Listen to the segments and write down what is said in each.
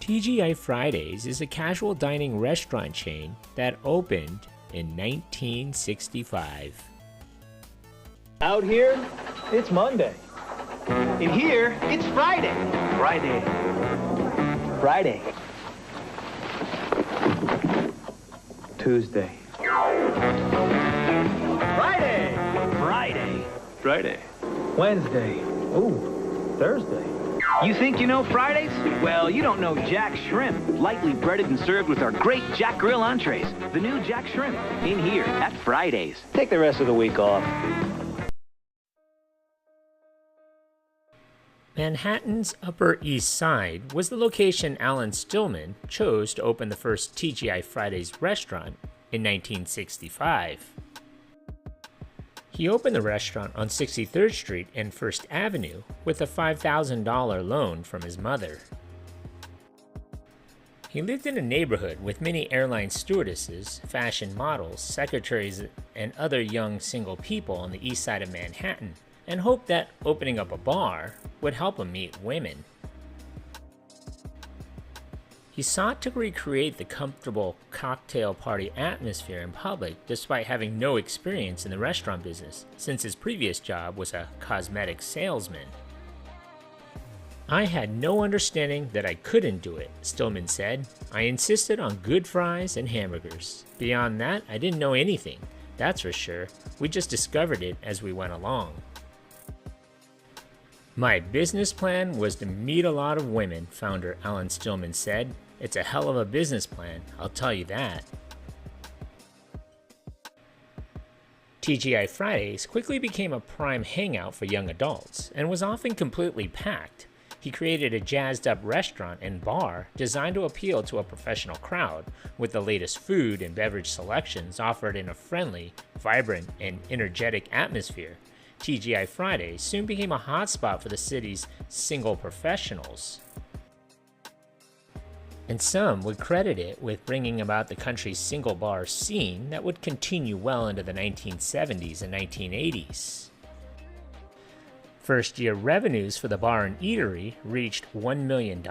TGI Fridays is a casual dining restaurant chain that opened in 1965. Out here, it's Monday. In here, it's Friday. Friday. Friday. Tuesday. Friday. Friday. Friday. Wednesday. Ooh, Thursday. You think you know Fridays? Well, you don't know Jack Shrimp. Lightly breaded and served with our great Jack Grill entrees. The new Jack Shrimp. In here at Fridays. Take the rest of the week off. Manhattan's Upper East Side was the location Alan Stillman chose to open the first TGI Fridays restaurant in 1965. He opened the restaurant on 63rd Street and First Avenue with a $5,000 loan from his mother. He lived in a neighborhood with many airline stewardesses, fashion models, secretaries, and other young single people on the east side of Manhattan, and hoped that opening up a bar would help him meet women. He sought to recreate the comfortable cocktail party atmosphere in public despite having no experience in the restaurant business, since his previous job was a cosmetic salesman. "I had no understanding that I couldn't do it," Stillman said. "I insisted on good fries and hamburgers. Beyond that, I didn't know anything, that's for sure. We just discovered it as we went along." "My business plan was to meet a lot of women," founder Alan Stillman said. "It's a hell of a business plan, I'll tell you that." TGI Fridays quickly became a prime hangout for young adults and was often completely packed. He created a jazzed-up restaurant and bar designed to appeal to a professional crowd, with the latest food and beverage selections offered in a friendly, vibrant, and energetic atmosphere. TGI Fridays soon became a hotspot for the city's single professionals, and some would credit it with bringing about the country's single bar scene that would continue well into the 1970s and 1980s. First-year revenues for the bar and eatery reached $1 million.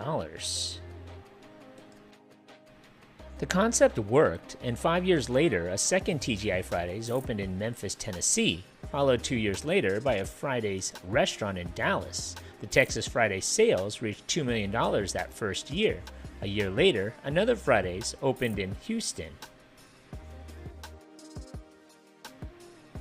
The concept worked, and 5 years later, a second TGI Fridays opened in Memphis, Tennessee, followed 2 years later by a Fridays restaurant in Dallas. The Texas Fridays sales reached $2 million that first year. A year later, another Fridays opened in Houston.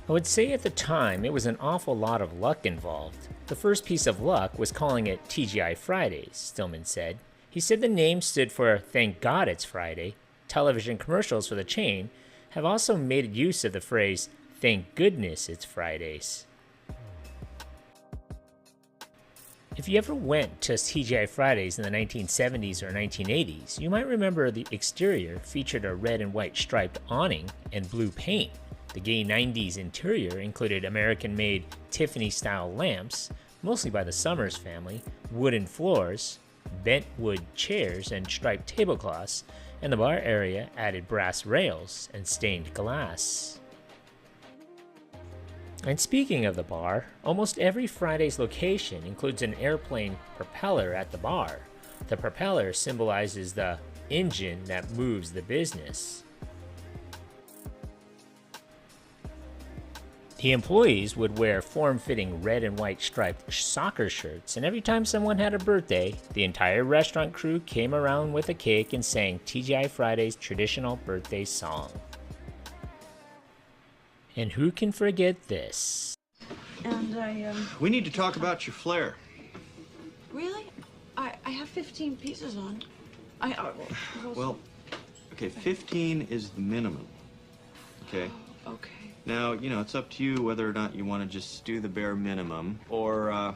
I would say at the time it was an awful lot of luck involved. The first piece of luck was calling it TGI Fridays, Stillman said. He said the name stood for "Thank God It's Friday." Television commercials for the chain have also made use of the phrase "Thank goodness it's Fridays." If you ever went to TGI Fridays in the 1970s or 1980s, you might remember the exterior featured a red and white striped awning and blue paint. The gay 90s interior included American-made Tiffany-style lamps, mostly by the Summers family, wooden floors, bent wood chairs and striped tablecloths, and the bar area added brass rails and stained glass. And speaking of the bar, almost every Fridays location includes an airplane propeller at the bar. The propeller symbolizes the engine that moves the business. The employees would wear form-fitting red and white striped soccer shirts, and every time someone had a birthday, the entire restaurant crew came around with a cake and sang TGI Fridays' traditional birthday song. And who can forget this? And We need to talk about your flair. really? I have 15 pieces on. Well, okay, 15 is the minimum. Okay? Okay. Now, you know, it's up to you whether or not you want to just do the bare minimum or,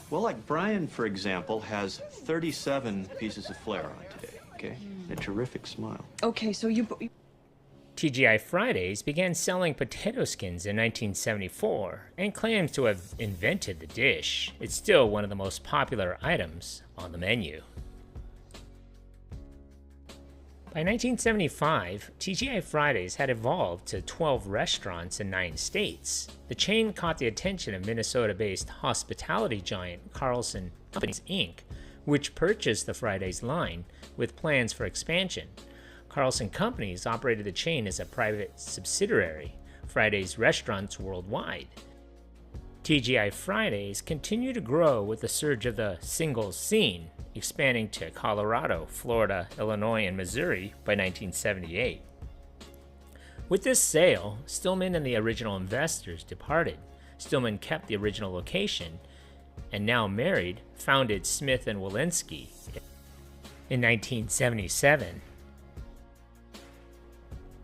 well, like Brian, for example, has 37 pieces of flair on today, okay? A terrific smile. Okay, so you TGI Fridays began selling potato skins in 1974 and claims to have invented the dish. It's still one of the most popular items on the menu. By 1975, TGI Fridays had evolved to 12 restaurants in 9 states. The chain caught the attention of Minnesota-based hospitality giant Carlson Companies, Inc., which purchased the Fridays line with plans for expansion. Carlson Companies operated the chain as a private subsidiary, Fridays Restaurants Worldwide. TGI Fridays continued to grow with the surge of the singles scene, expanding to Colorado, Florida, Illinois, and Missouri by 1978. With this sale, Stillman and the original investors departed. Stillman kept the original location and, now married, founded Smith & Wolinski in 1977.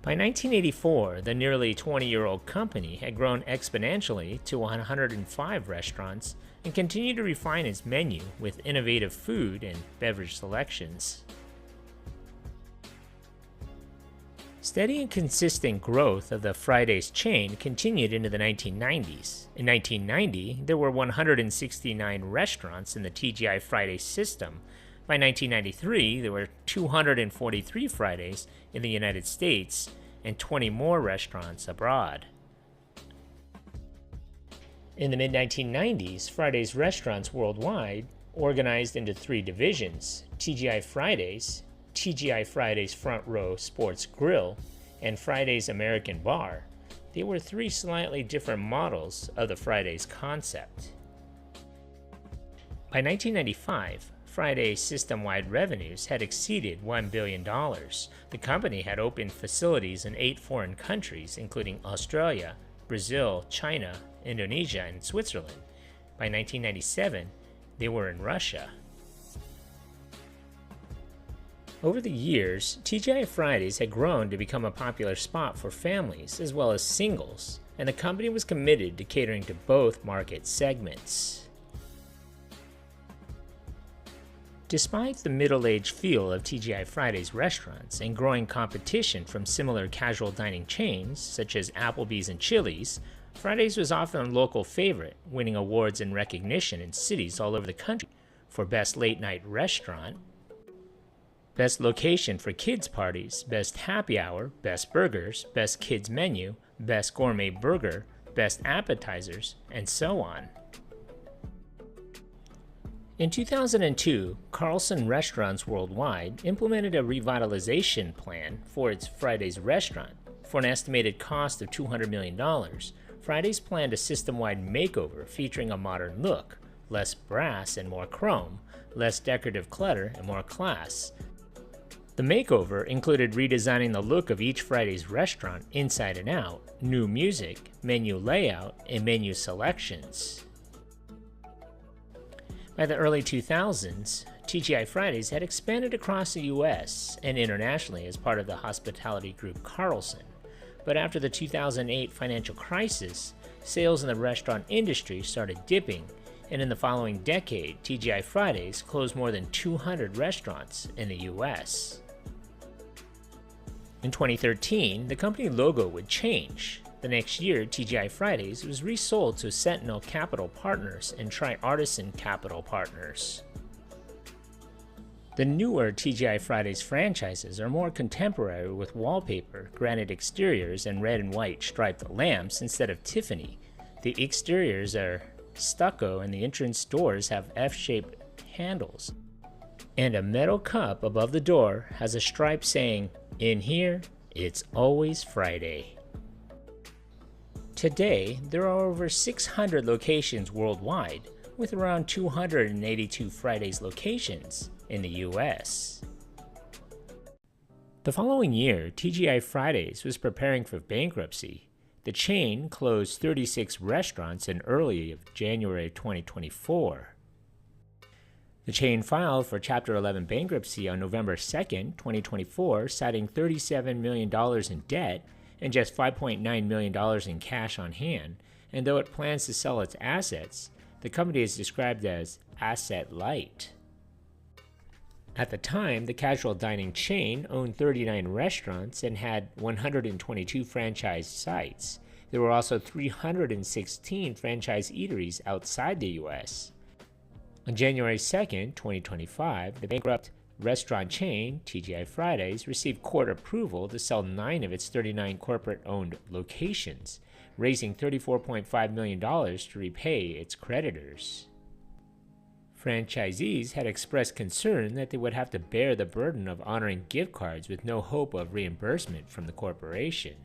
By 1984, the nearly 20-year-old company had grown exponentially to 105 restaurants and continued to refine its menu with innovative food and beverage selections. Steady and consistent growth of the Fridays chain continued into the 1990s. In 1990, there were 169 restaurants in the TGI Fridays system. By 1993, there were 243 Fridays in the United States and 20 more restaurants abroad. In the mid-1990s, Fridays Restaurants Worldwide organized into 3 divisions: TGI Fridays, TGI Fridays Front Row Sports Grill, and Fridays American Bar. They were 3 slightly different models of the Fridays concept. By 1995, Fridays system-wide revenues had exceeded $1 billion. The company had opened facilities in 8 foreign countries, including Australia, Brazil, China, Indonesia, and Switzerland. By 1997, they were in Russia. Over the years, TGI Fridays had grown to become a popular spot for families as well as singles, and the company was committed to catering to both market segments. Despite the middle-aged feel of TGI Fridays restaurants and growing competition from similar casual dining chains such as Applebee's and Chili's, Fridays was often a local favorite, winning awards and recognition in cities all over the country for Best Late Night Restaurant, Best Location for Kids Parties, Best Happy Hour, Best Burgers, Best Kids Menu, Best Gourmet Burger, Best Appetizers, and so on. In 2002, Carlson Restaurants Worldwide implemented a revitalization plan for its Fridays restaurant. For an estimated cost of $200 million, Fridays planned a system-wide makeover featuring a modern look, less brass and more chrome, less decorative clutter and more class. The makeover included redesigning the look of each Fridays restaurant inside and out, new music, menu layout, and menu selections. By the early 2000s, TGI Fridays had expanded across the US and internationally as part of the hospitality group Carlson. But after the 2008 financial crisis, sales in the restaurant industry started dipping, and in the following decade, TGI Fridays closed more than 200 restaurants in the US. In 2013, the company logo would change. The next year, TGI Fridays was resold to Sentinel Capital Partners and Tri-Artisan Capital Partners. The newer TGI Fridays franchises are more contemporary with wallpaper, granite exteriors, and red and white striped lamps instead of Tiffany. The exteriors are stucco and the entrance doors have F-shaped handles. And a metal cup above the door has a stripe saying, "In here, it's always Friday." Today, there are over 600 locations worldwide, with around 282 Fridays locations in the US. The following year, TGI Fridays was preparing for bankruptcy. The chain closed 36 restaurants in early January 2024. The chain filed for Chapter 11 bankruptcy on November 2, 2024, citing $37 million in debt and just $5.9 million in cash on hand, and though it plans to sell its assets, the company is described as asset light. At the time, the casual dining chain owned 39 restaurants and had 122 franchise sites. There were also 316 franchise eateries outside the US. On January 2, 2025, the bankrupt restaurant chain, TGI Fridays, received court approval to sell 9 of its 39 corporate-owned locations, raising $34.5 million to repay its creditors. Franchisees had expressed concern that they would have to bear the burden of honoring gift cards with no hope of reimbursement from the corporation.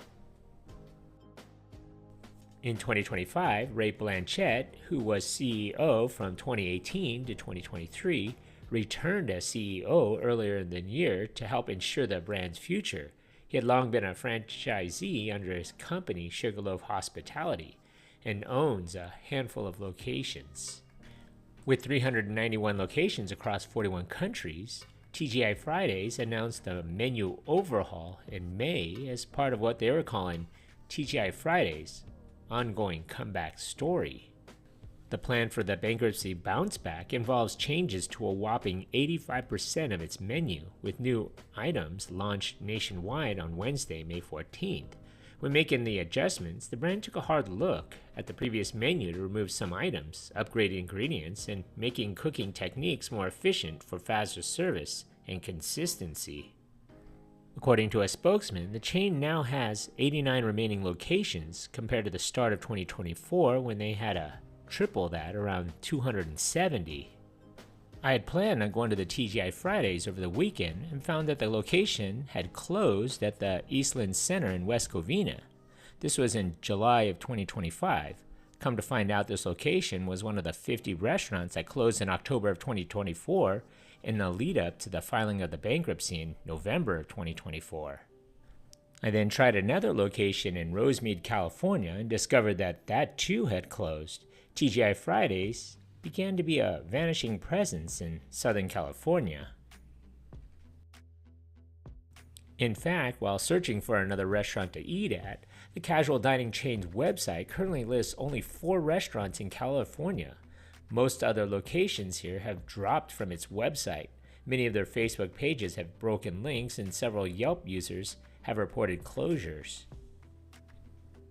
In 2025, Ray Blanchette, who was CEO from 2018 to 2023, returned as CEO earlier in the year to help ensure the brand's future. He had long been a franchisee under his company, Sugarloaf Hospitality, and owns a handful of locations. With 391 locations across 41 countries, TGI Fridays announced a menu overhaul in May as part of what they were calling TGI Fridays Ongoing Comeback Story. The plan for the bankruptcy bounce back involves changes to a whopping 85% of its menu, with new items launched nationwide on Wednesday, May 14th. When making the adjustments, the brand took a hard look at the previous menu to remove some items, upgrade ingredients, and making cooking techniques more efficient for faster service and consistency. According to a spokesman, the chain now has 89 remaining locations compared to the start of 2024 when they had triple that, around 270. I had planned on going to the TGI Fridays over the weekend and found that the location had closed at the Eastland Center in West Covina. This was in July of 2025. Come to find out, this location was one of the 50 restaurants that closed in October of 2024 in the lead up to the filing of the bankruptcy in November of 2024. I then tried another location in Rosemead, California, and discovered that that too had closed. TGI Fridays began to be a vanishing presence in Southern California. In fact, while searching for another restaurant to eat at, the casual dining chain's website currently lists only 4 restaurants in California. Most other locations here have dropped from its website. Many of their Facebook pages have broken links, and several Yelp users have reported closures.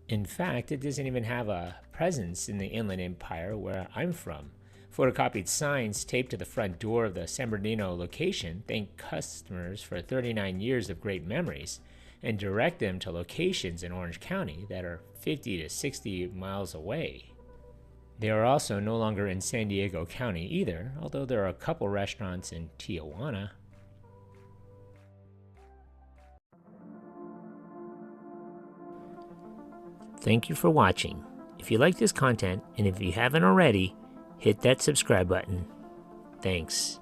In fact, it doesn't even have a presence in the Inland Empire where I'm from. Photocopied signs taped to the front door of the San Bernardino location thank customers for 39 years of great memories and direct them to locations in Orange County that are 50 to 60 miles away. They are also no longer in San Diego County either, although there are a couple restaurants in Tijuana. Thank you for watching. If you like this content, and if you haven't already, hit that subscribe button. Thanks.